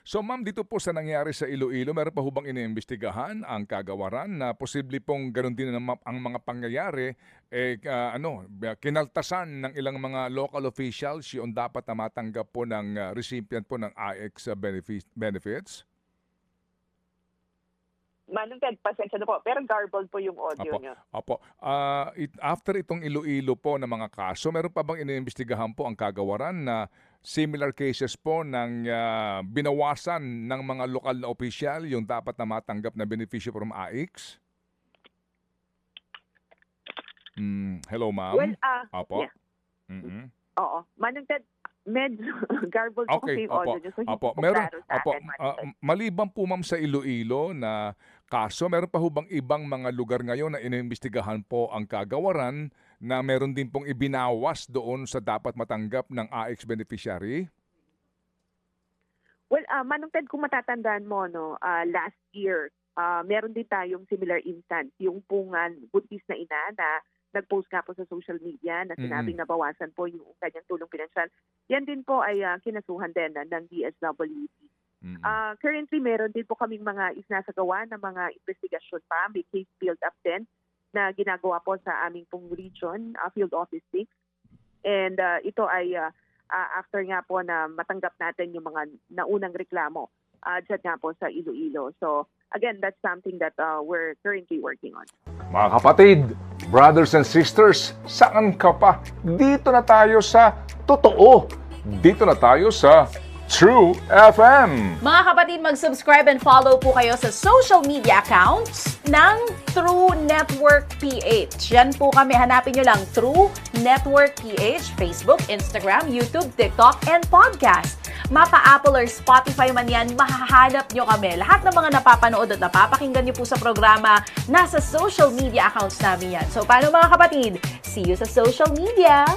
So ma'am, dito po sa nangyari sa Iloilo, meron pa ho bang iniimbestigahan ang kagawaran na posible pong ganun din ang mga pangyayari, kinaltasan ng ilang mga local officials yung dapat na matanggap po ng recipient po ng IX benefits? Manong Ted, pasensya na po, pero garbled po yung audio niyo. Opo. After itong Iloilo po na mga kaso, meron pa bang iniimbestigahan po ang kagawaran na similar cases po ng binawasan ng mga lokal na opisyal yung dapat na matanggap na benepisyo from AIX? Hello, ma'am? Well, Opo. yeah. Oo. Manong Ted, medyo garbled po kasi yung audio niyo. So, Opo. hindi po Meron, klaro sa akin, Manong Ted. maliban po ma'am sa Iloilo na kaso, meron pa ho bang ibang mga lugar ngayon na inimbestigahan po ang kagawaran na meron din pong ibinawas doon sa dapat matanggap ng AIX beneficiary? Well, Manong Ted, kung matatandaan mo, no, last year, meron din tayong similar instance. Yung pungan buntis na ina na nag-post nga po sa social media na sinabing nabawasan po yung kanyang tulong pinansyal. Yan din po ay kinasuhan din ng DSWD. Currently, meron din po kaming mga isinasagawa na mga investigasyon pa. May case build up din na ginagawa po sa aming pong region, Field Office 6. And ito ay after nga po na matanggap natin yung mga naunang reklamo dyan nga po sa Iloilo. So again, that's something that we're currently working on. Mga kapatid, brothers and sisters, saan ka pa? Dito na tayo sa totoo. Dito na tayo sa True FM. Mga kapatid, mag-subscribe and follow po kayo sa social media accounts ng True Network PH. Yan po kami. Hanapin nyo lang True Network PH, Facebook, Instagram, YouTube, TikTok, and podcast. Mapa Apple or Spotify man yan, mahahanap nyo kami. Lahat ng mga napapanood at napapakinggan nyo po sa programa, nasa social media accounts namin yan. So, paano mga kapatid? See you sa social media!